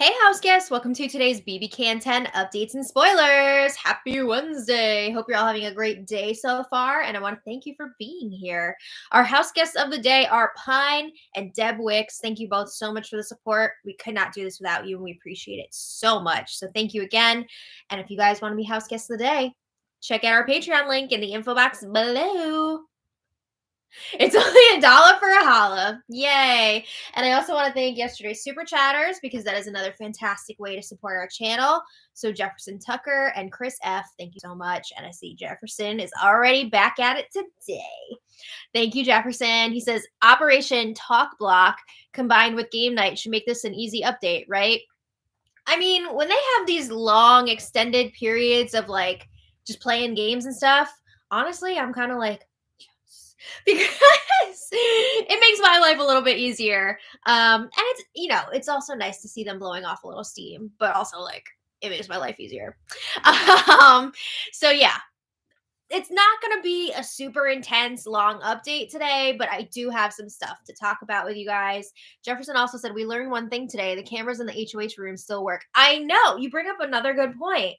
Hey, house guests! Welcome to today's BBCan 10 updates and spoilers. Happy Wednesday! Hope you're all having a great day so far, and I want to thank you for being here. Our house guests of the day are Pine and Deb Wicks. Thank you both so much for the support. We could not do this without you, and we appreciate it so much. So thank you again. And if you guys want to be house guests of the day, check out our Patreon link in the info box below. It's only $1 for a holla. Yay. And I also want to thank yesterday's super chatters because that is another fantastic way to support our channel. So Jefferson Tucker and Chris F, thank you so much. And I see Jefferson is already back at it today. Thank you, Jefferson. He says, Operation Talk Block combined with game night should make this an easy update, right? I mean, when they have these long extended periods of like just playing games and stuff, honestly, I'm kind of like, because it makes my life a little bit easier. And it's also nice to see them blowing off a little steam, but also like it makes my life easier. So yeah, it's not going to be a super intense long update today, but I do have some stuff to talk about with you guys. Jefferson also said we learned one thing today: the cameras in the HOH room still work. I know, you bring up another good point.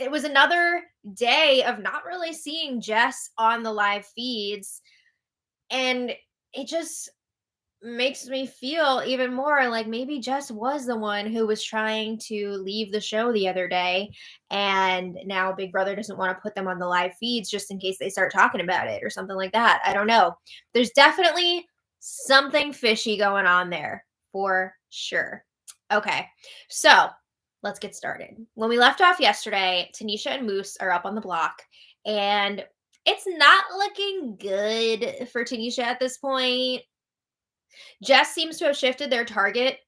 It was another day of not really seeing Jess on the live feeds, and it just makes me feel even more like maybe Jess was the one who was trying to leave the show the other day, and now Big Brother doesn't want to put them on the live feeds just in case they start talking about it or something like that. I don't know. There's definitely something fishy going on there for sure. Okay, so let's get started. When we left off yesterday, Tanisha and Moose are up on the block, and it's not looking good for Tanisha at this point. Jess seems to have shifted their target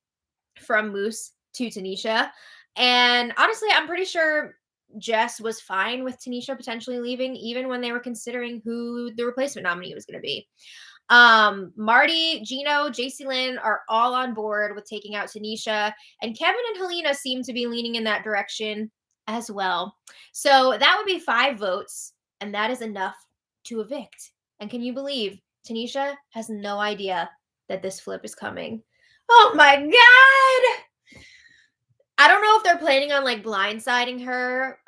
from Moose to Tanisha. And honestly, I'm pretty sure Jess was fine with Tanisha potentially leaving, even when they were considering who the replacement nominee was going to be. Marty, Gino, JC Lynn are all on board with taking out Tanisha, and Kevin and Helena seem to be leaning in that direction as well. So that would be 5 votes, and that is enough to evict. And can you believe Tanisha has no idea that this flip is coming? Oh my God! I don't know if they're planning on like blindsiding her,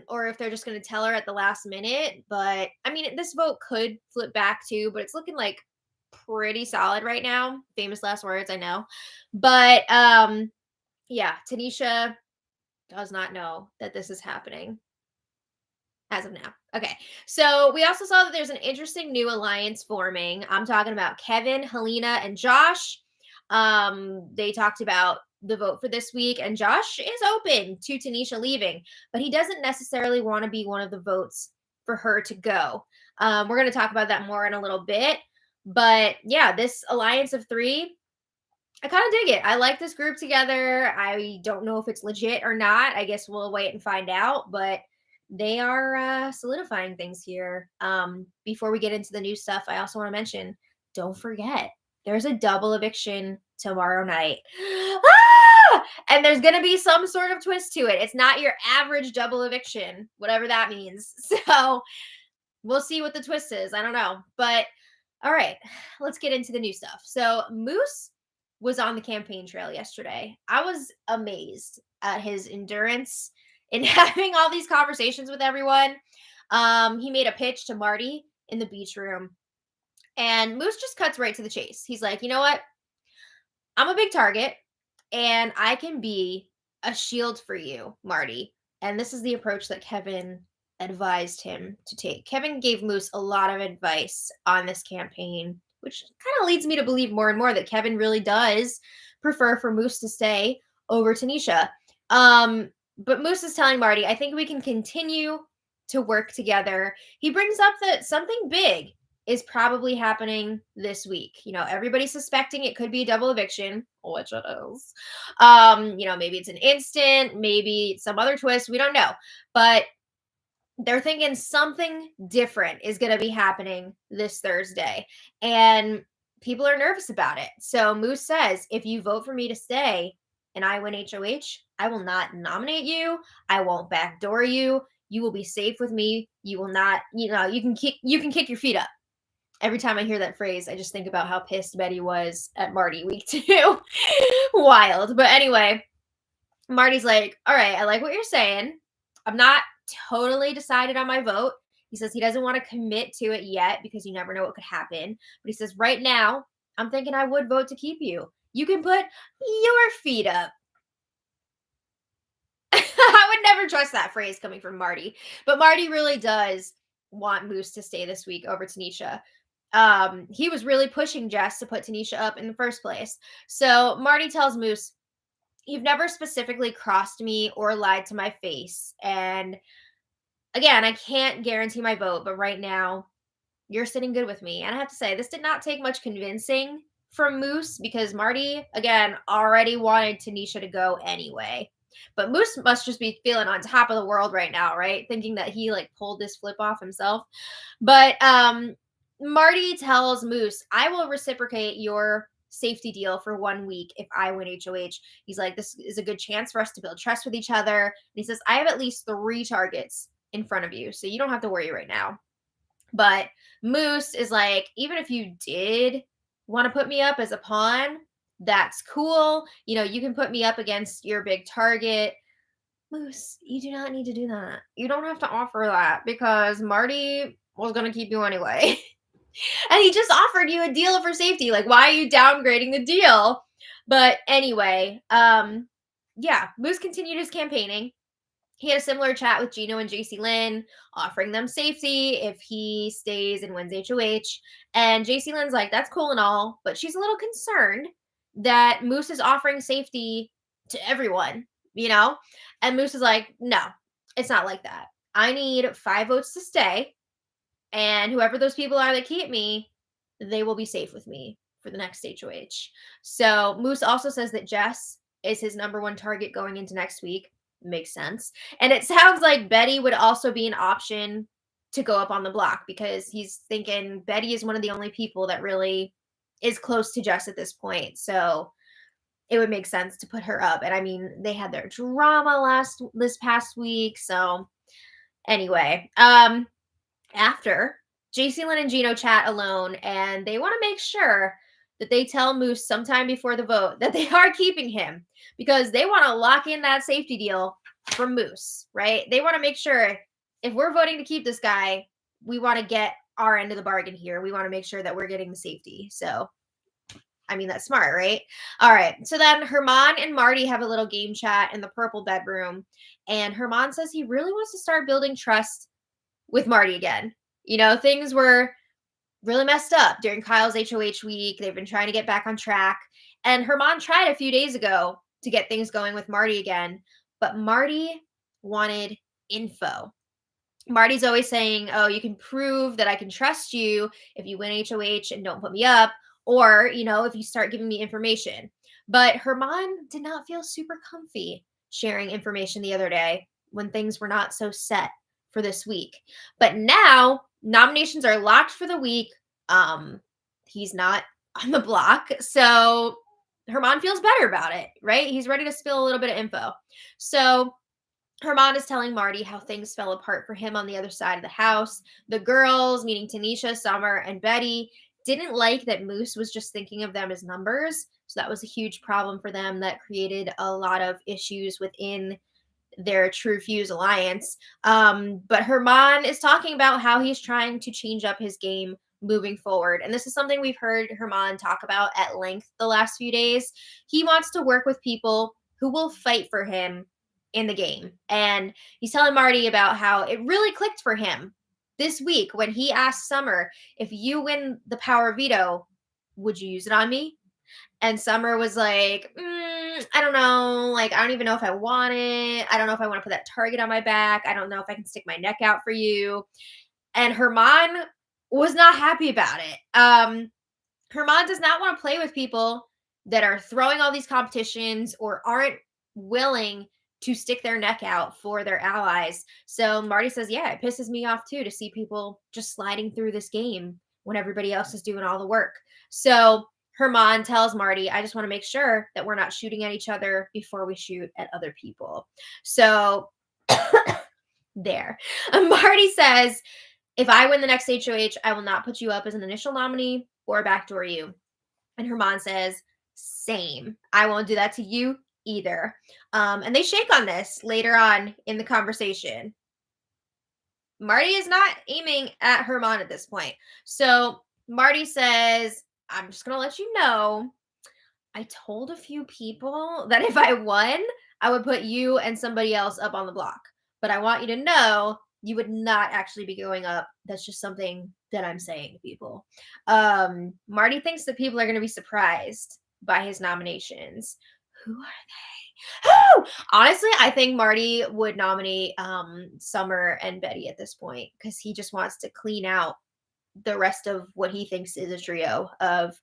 or if they're just going to tell her at the last minute. But I mean, this vote could flip back too, but it's looking like pretty solid right now. Famous last words, I know. But yeah, Tanisha does not know that this is happening as of now. Okay, so we also saw that there's an interesting new alliance forming. I'm talking about Kevin, Helena, and Josh. They talked about the vote for this week, and Josh is open to Tanisha leaving, but he doesn't necessarily want to be one of the votes for her to go. We're going to talk about that more in a little bit. But yeah, this alliance of 3, I kind of dig it. I like this group together. I don't know if it's legit or not. I guess we'll wait and find out, but they are solidifying things here. Before we get into the new stuff, I also want to mention, don't forget, there's a double eviction tomorrow night. Ah! And there's going to be some sort of twist to it. It's not your average double eviction, whatever that means. So we'll see what the twist is. I don't know. But all right, let's get into the new stuff. So Moose was on the campaign trail yesterday. I was amazed at his endurance in having all these conversations with everyone. He made a pitch to Marty in the beach room, and Moose just cuts right to the chase. He's like, you know what? I'm a big target, and I can be a shield for you, Marty. And this is the approach that Kevin advised him to take. Kevin gave Moose a lot of advice on this campaign, which kind of leads me to believe more and more that Kevin really does prefer for Moose to stay over Tanisha. But Moose is telling Marty, I think we can continue to work together. He brings up that something big is probably happening this week. You know, everybody's suspecting it could be a double eviction, which it is. Maybe it's an instant, maybe some other twist. We don't know. But they're thinking something different is going to be happening this Thursday. And people are nervous about it. So Moose says, if you vote for me to stay and I win HOH, I will not nominate you. I won't backdoor you. You will be safe with me. You will not, you can kick your feet up. Every time I hear that phrase, I just think about how pissed Betty was at Marty week 2. Wild. But anyway, Marty's like, all right, I like what you're saying. I'm not totally decided on my vote. He says he doesn't want to commit to it yet because you never know what could happen. But he says, right now, I'm thinking I would vote to keep you. You can put your feet up. I would never trust that phrase coming from Marty. But Marty really does want Moose to stay this week over Tanisha. He was really pushing Jess to put Tanisha up in the first place. So Marty tells Moose, you've never specifically crossed me or lied to my face. And again, I can't guarantee my vote, but right now, you're sitting good with me. And I have to say, this did not take much convincing from Moose because Marty, again, already wanted Tanisha to go anyway. But Moose must just be feeling on top of the world right now, right? Thinking that he like pulled this flip off himself. But Marty tells Moose, I will reciprocate your safety deal for 1 week if I win HOH. He's like, this is a good chance for us to build trust with each other. And he says, I have at least 3 targets in front of you, so you don't have to worry right now. But Moose is like, even if you did want to put me up as a pawn, that's cool. You know, you can put me up against your big target. Moose, you do not need to do that. You don't have to offer that because Marty was going to keep you anyway. And he just offered you a deal for safety. Like, why are you downgrading the deal? But anyway, yeah, Moose continued his campaigning. He had a similar chat with Gino and JC Lynn, offering them safety if he stays and wins HOH. And JC Lynn's like, that's cool and all, but she's a little concerned that Moose is offering safety to everyone, you know? And Moose is like, no, it's not like that. I need 5 votes to stay. And whoever those people are that keep me, they will be safe with me for the next HOH. So Moose also says that Jess is his number 1 target going into next week. Makes sense. And it sounds like Betty would also be an option to go up on the block because he's thinking Betty is one of the only people that really is close to Jess at this point. So it would make sense to put her up. And I mean, they had their drama this past week. So anyway, after JC Lynn and Gino chat alone, and they want to make sure that they tell Moose sometime before the vote that they are keeping him because they want to lock in that safety deal from Moose, right? They want to make sure if we're voting to keep this guy, we want to get our end of the bargain here. We want to make sure that we're getting the safety. So, I mean, that's smart, right? All right. So then Herman and Marty have a little game chat in the purple bedroom, and Herman says he really wants to start building trust with Marty again. You know, things were really messed up during Kyle's HOH week. They've been trying to get back on track. And Herman tried a few days ago to get things going with Marty again, but Marty wanted info. Marty's always saying, oh, you can prove that I can trust you if you win HOH and don't put me up, or, you know, if you start giving me information. But Herman did not feel super comfy sharing information the other day when things were not so set for this week. But now nominations are locked for the week. He's not on the block. So Herman feels better about it, right? He's ready to spill a little bit of info. So Herman is telling Marty how things fell apart for him on the other side of the house. The girls, meaning Tanisha, Summer, and Betty, didn't like that Moose was just thinking of them as numbers. So that was a huge problem for them that created a lot of issues within their True Fuse alliance. But Herman is talking about how he's trying to change up his game moving forward. And this is something we've heard Herman talk about at length the last few days. He wants to work with people who will fight for him in the game. And he's telling Marty about how it really clicked for him this week when he asked Summer, if you win the power veto, would you use it on me? And Summer was like, I don't know. Like, I don't even know if I want it. I don't know if I want to put that target on my back. I don't know if I can stick my neck out for you. And Herman was not happy about it. Herman does not want to play with people that are throwing all these competitions or aren't willing to stick their neck out for their allies. So Marty says, yeah, it pisses me off too to see people just sliding through this game when everybody else is doing all the work. So Herman tells Marty, I just want to make sure that we're not shooting at each other before we shoot at other people. So there. Marty says, If I win the next HOH, I will not put you up as an initial nominee or backdoor you. And Herman says, same. I won't do that to you either. And they shake on this later on in the conversation. Marty is not aiming at Herman at this point. So Marty says, I'm just going to let you know, I told a few people that if I won, I would put you and somebody else up on the block. But I want you to know you would not actually be going up. That's just something that I'm saying to people. Marty thinks that people are going to be surprised by his nominations. Who are they? Who? Honestly, I think Marty would nominate Summer and Betty at this point because he just wants to clean out the rest of what he thinks is a trio of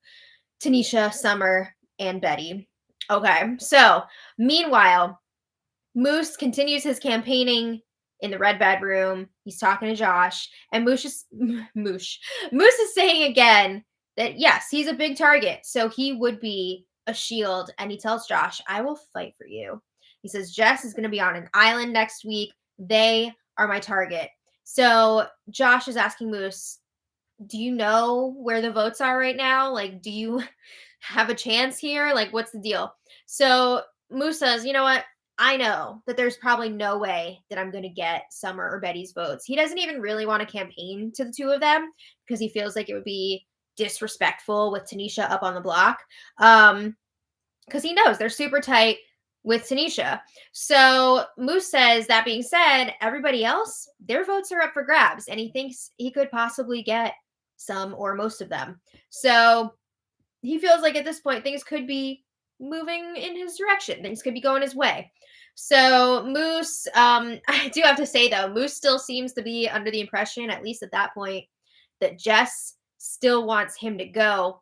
Tanisha, Summer, and Betty. Okay, so meanwhile, Moose continues his campaigning in the red bedroom. He's talking to Josh, and Moose is saying again that yes, he's a big target, so he would be a shield. And he tells Josh, "I will fight for you." He says Jess is going to be on an island next week. They are my target. So Josh is asking Moose, do you know where the votes are right now? Like, do you have a chance here? Like, what's the deal? So Moose says, you know what? I know that there's probably no way that I'm going to get Summer or Betty's votes. He doesn't even really want to campaign to the two of them because he feels like it would be disrespectful with Tanisha up on the block. Because he knows they're super tight with Tanisha. So Moose says, that being said, everybody else, their votes are up for grabs, and he thinks he could possibly get some or most of them. So he feels like at this point things could be moving in his direction. Things could be going his way. So Moose, I do have to say though, Moose still seems to be under the impression, at least at that point, that Jess still wants him to go,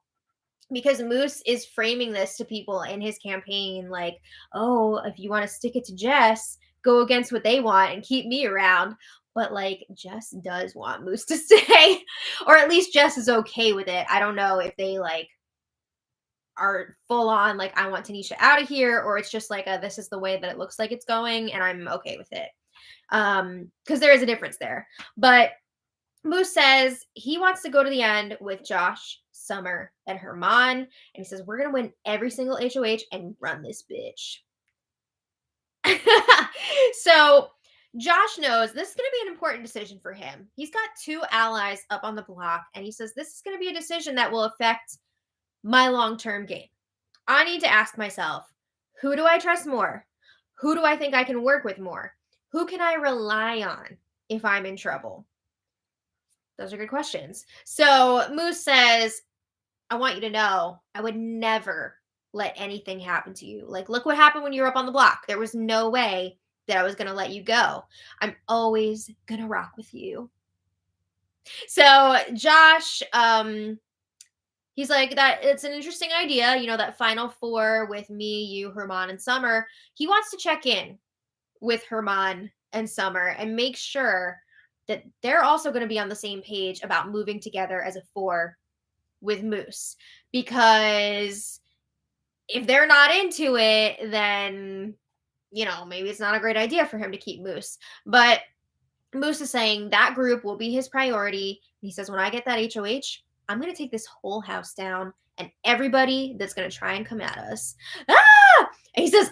because Moose is framing this to people in his campaign like, oh, if you want to stick it to Jess, go against what they want and keep me around. But like, Jess does want Moose to stay, or at least Jess is okay with it. I don't know if they like are full on like, I want Tanisha out of here, or it's just like this is the way that it looks like it's going and I'm okay with it. Because there is a difference there. But Moose says he wants to go to the end with Josh, Summer, and Herman. And he says, we're going to win every single HOH and run this bitch. So Josh knows this is going to be an important decision for him. He's got two allies up on the block, and he says, this is going to be a decision that will affect my long-term game. I need to ask myself, who do I trust more? Who do I think I can work with more? Who can I rely on if I'm in trouble? Those are good questions. So Moose says, I want you to know I would never let anything happen to you. Like, look what happened when you were up on the block. There was no way that I was going to let you go. I'm always going to rock with you. So Josh, he's like, that it's an interesting idea, you know, that final four with me, you, Herman, and Summer. He wants to check in with Herman and Summer and make sure that they're also going to be on the same page about moving together as a four with Moose. Because if they're not into it, then, you know, maybe it's not a great idea for him to keep Moose. But Moose is saying that group will be his priority. He says, when I get that HOH, I'm going to take this whole house down and everybody that's going to try and come at us. Ah! And he says,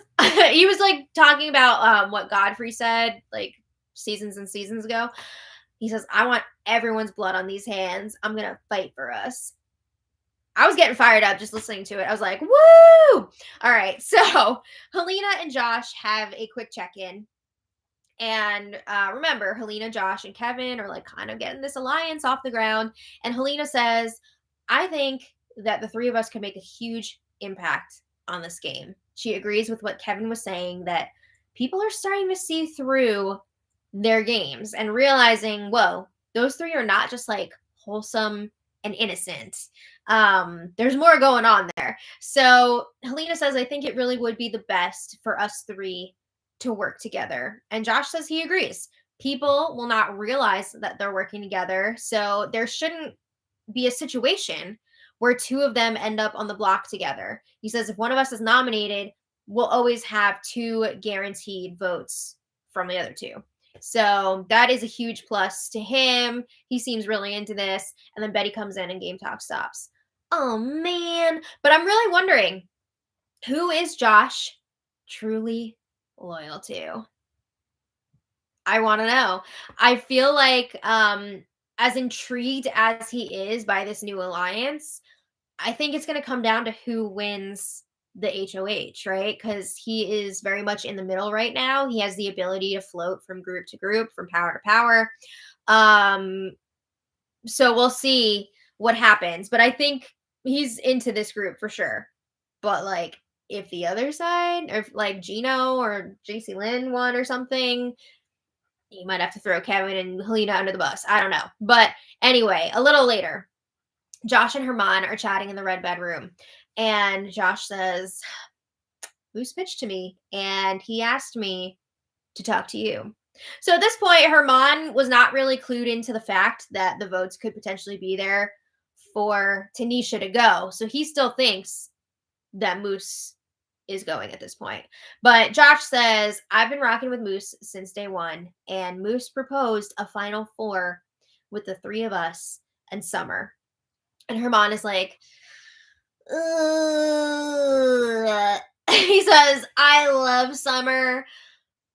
he was like talking about what Godfrey said like seasons and seasons ago. He says, I want everyone's blood on these hands. I'm going to fight for us. I was getting fired up just listening to it. I was like, woo! All right. So Helena and Josh have a quick check-in. And remember, Helena, Josh, and Kevin are like kind of getting this alliance off the ground. And Helena says, I think that the three of us can make a huge impact on this game. She agrees with what Kevin was saying, that people are starting to see through their games and realizing, whoa, those three are not just like wholesome and innocent. There's more going on there. So Helena says, I think it really would be the best for us three to work together. And Josh says he agrees. People will not realize that they're working together. So there shouldn't be a situation where two of them end up on the block together. He says if one of us is nominated, we'll always have two guaranteed votes from the other two. So that is a huge plus to him. He seems really into this. And then Betty comes in and game talk stops. Oh man. But I'm really wondering, who is Josh truly loyal to? I want to know. I feel like as intrigued as he is by this new alliance, I think it's going to come down to who wins the HOH, right? Because he is very much in the middle right now. He has the ability to float from group to group, from power to power. Um, so we'll see what happens. But I think he's into this group for sure. But like, if the other side, or if like Gino or JC Lynn won or something, you might have to throw Kevin and Helena under the bus. I don't know. But anyway, a little later, Josh and Herman are chatting in the red bedroom. And Josh says, Moose pitched to me and he asked me to talk to you. So at this point, Herman was not really clued into the fact that the votes could potentially be there for Tanisha to go. So he still thinks that Moose is going at this point. But Josh says, I've been rocking with Moose since day one, and Moose proposed a final four with the three of us and Summer. And Herman is like, ugh. He says, I love Summer,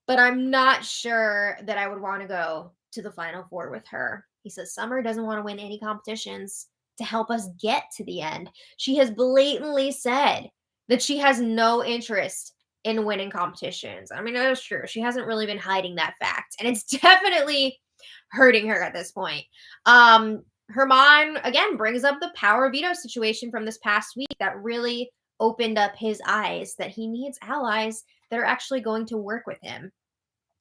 but I'm not sure that I would want to go to the final four with her. He says, Summer doesn't want to win any competitions to help us get to the end. She has blatantly said that she has no interest in winning competitions. I mean, that is true. She hasn't really been hiding that fact, and it's definitely hurting her at this point. Herman again brings up the power veto situation from this past week that really opened up his eyes that he needs allies that are actually going to work with him.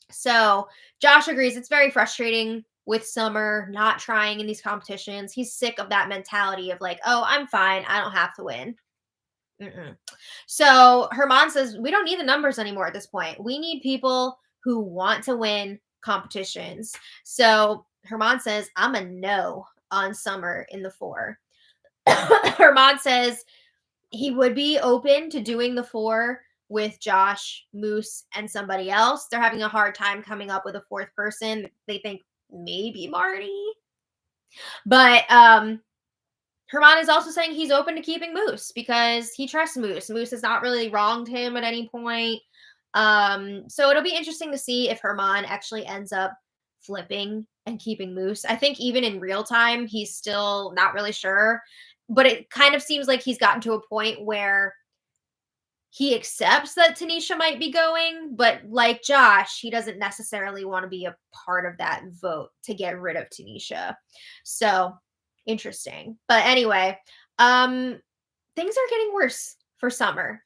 So Josh agrees it's very frustrating with Summer not trying in these competitions. He's sick of that mentality of like, oh, I'm fine. I don't have to win. Mm-mm. So Herman says, we don't need the numbers anymore at this point. We need people who want to win competitions. So Herman says, I'm a no on Summer in the four. Herman says he would be open to doing the four with Josh, Moose, and somebody else. They're having a hard time coming up with a fourth person. They think maybe Marty. But Herman is also saying he's open to keeping Moose because he trusts Moose. Moose has not really wronged him at any point. So it'll be interesting to see if Herman actually ends up flipping and keeping Moose. I think even in real time, he's still not really sure. But it kind of seems like he's gotten to a point where he accepts that Tanisha might be going, but like Josh, he doesn't necessarily want to be a part of that vote to get rid of Tanisha. So interesting. But anyway, things are getting worse for Summer.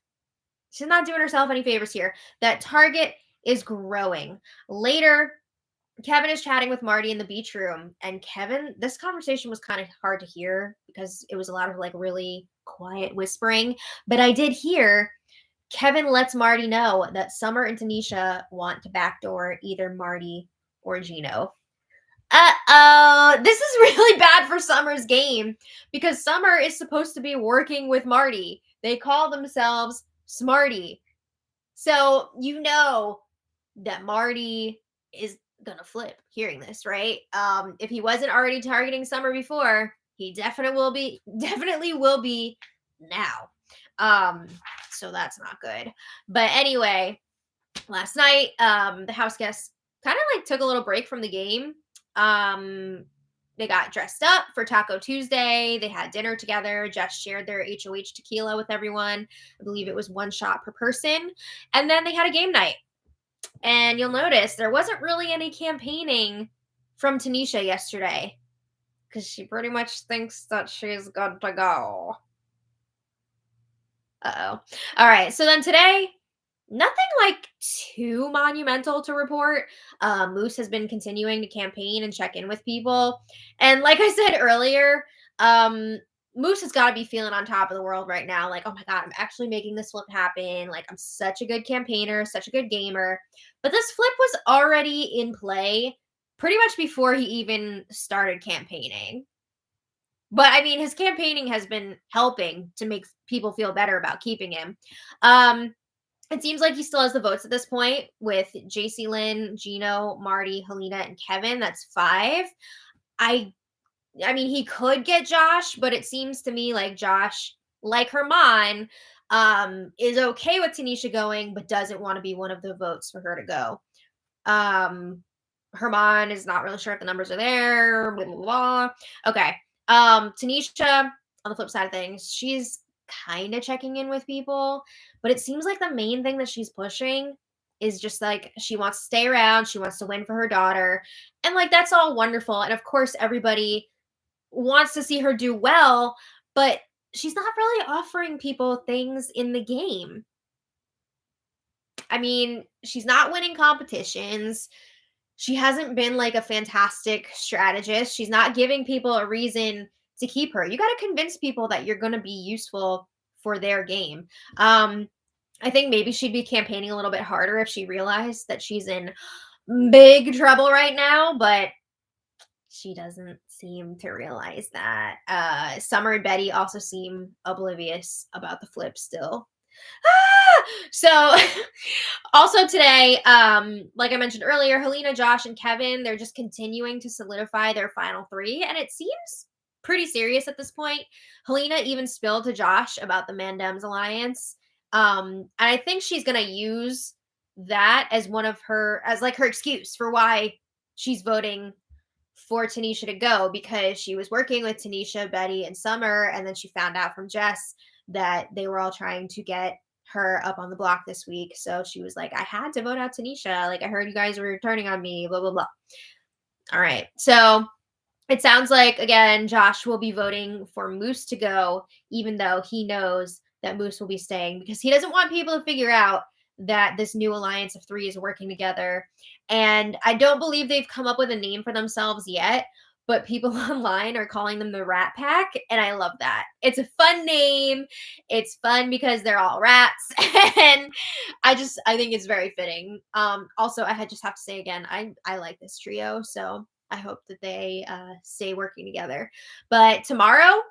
She's not doing herself any favors here. That target is growing. Later, Kevin is chatting with Marty in the beach room, and Kevin, this conversation was kind of hard to hear because it was a lot of like really quiet whispering, but I did hear Kevin lets Marty know that Summer and Tanisha want to backdoor either Marty or Gino. Uh-oh, this is really bad for Summer's game because Summer is supposed to be working with Marty. They call themselves Smarty. So you know that Marty is gonna flip hearing this, right? If he wasn't already targeting Summer before, he definitely will be now. So that's not good. But anyway, last night, the house guests kind of like took a little break from the game. They got dressed up for Taco Tuesday. They had dinner together, just shared their HOH tequila with everyone. I believe it was one shot per person. And then they had a game night. And you'll notice there wasn't really any campaigning from Tanisha yesterday because she pretty much thinks that she's good to go. Uh-oh. All right. So then today, nothing like too monumental to report. Moose has been continuing to campaign and check in with people. And like I said earlier, Moose has got to be feeling on top of the world right now. Like, oh my God, I'm actually making this flip happen. Like, I'm such a good campaigner, such a good gamer. But this flip was already in play pretty much before he even started campaigning. But I mean, his campaigning has been helping to make people feel better about keeping him. It seems like he still has the votes at this point with JC Lynn, Gino, Marty, Helena, and Kevin. That's 5. I I mean, he could get Josh, but it seems to me like Josh, like Herman, is okay with Tanisha going, but doesn't want to be one of the votes for her to go. Herman is not really sure if the numbers are there. Blah, blah, blah. Okay. Tanisha, on the flip side of things, she's kind of checking in with people, but it seems like the main thing that she's pushing is just like she wants to stay around, she wants to win for her daughter, and like that's all wonderful. And of course, everybody wants to see her do well, but she's not really offering people things in the game. I mean, she's not winning competitions. She hasn't been like a fantastic strategist. She's not giving people a reason to keep her. You got to convince people that you're going to be useful for their game. I think maybe she'd be campaigning a little bit harder if she realized that she's in big trouble right now, but she doesn't seem to realize that. Summer and Betty also seem oblivious about the flip still. So also today, like I mentioned earlier, Helena, Josh, and Kevin, they're just continuing to solidify their final 3, and it seems pretty serious at this point. Helena even spilled to Josh about the Mandems alliance. And I think she's gonna use that as like her excuse for why she's voting for Tanisha to go, because she was working with Tanisha, Betty, and Summer, and then she found out from Jess that they were all trying to get her up on the block this week. So she was like, I had to vote out Tanisha. Like, I heard you guys were turning on me, blah, blah, blah. All right. So it sounds like, again, Josh will be voting for Moose to go, even though he knows that Moose will be staying, because he doesn't want people to figure out that this new alliance of 3 is working together. And I don't believe they've come up with a name for themselves yet, but people online are calling them the Rat Pack, and I love that. It's a fun name. It's fun because they're all rats, and I think it's very fitting. Also, I just have to say again, I like this trio, so I hope that they stay working together. But tomorrow,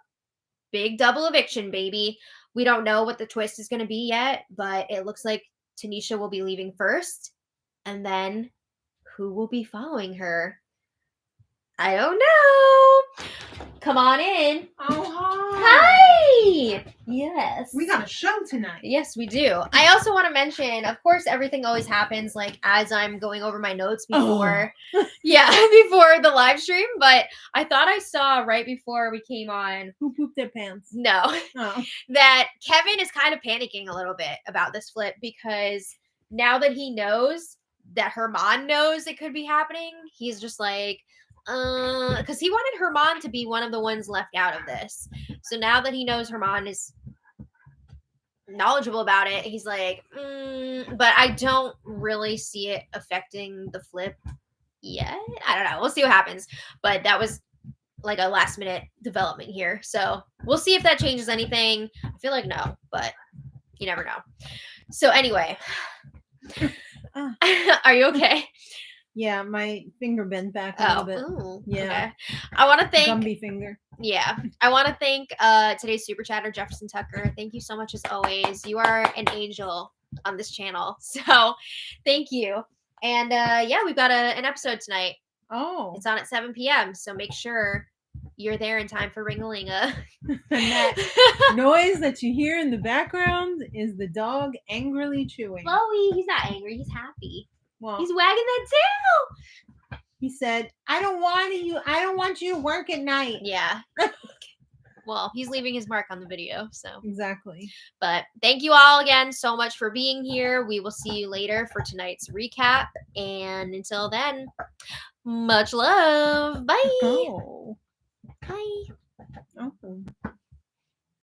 big double eviction, baby. We don't know what the twist is going to be yet, but it looks like Tanisha will be leaving first, and then who will be following her? I don't know. Come on in. Oh, Hi. Yes. We got a show tonight. Yes, we do. I also want to mention, of course, everything always happens like as I'm going over my notes before. Before the live stream, but I thought I saw right before we came on. Who pooped their pants? No. Oh. That Kevin is kind of panicking a little bit about this flip, because now that he knows that Herman knows it could be happening, he's just like, because he wanted Herman to be one of the ones left out of this. So now that he knows Herman is knowledgeable about it, he's like, but I don't really see it affecting the flip yet. I don't know. We'll see what happens. But that was like a last minute development here. So we'll see if that changes anything. I feel like no, but you never know. So anyway, are you okay? Yeah, my finger bent back a little bit. Ooh, yeah. Okay. I want to thank Gumby finger. Yeah. I want to thank today's super chatter, Jefferson Tucker. Thank you so much as always. You are an angel on this channel. So thank you. And we've got an episode tonight. Oh. It's on at 7 p.m. So make sure you're there in time for Ringalinga. And that noise that you hear in the background is the dog angrily chewing. Chloe, he's not angry. He's happy. Well, He's wagging that tail. He said, I don't want you to work at night. Yeah. Well, he's leaving his mark on the video, so. Exactly. But thank you all again so much for being here. We will see you later for tonight's recap. And until then, much love. Bye. Oh.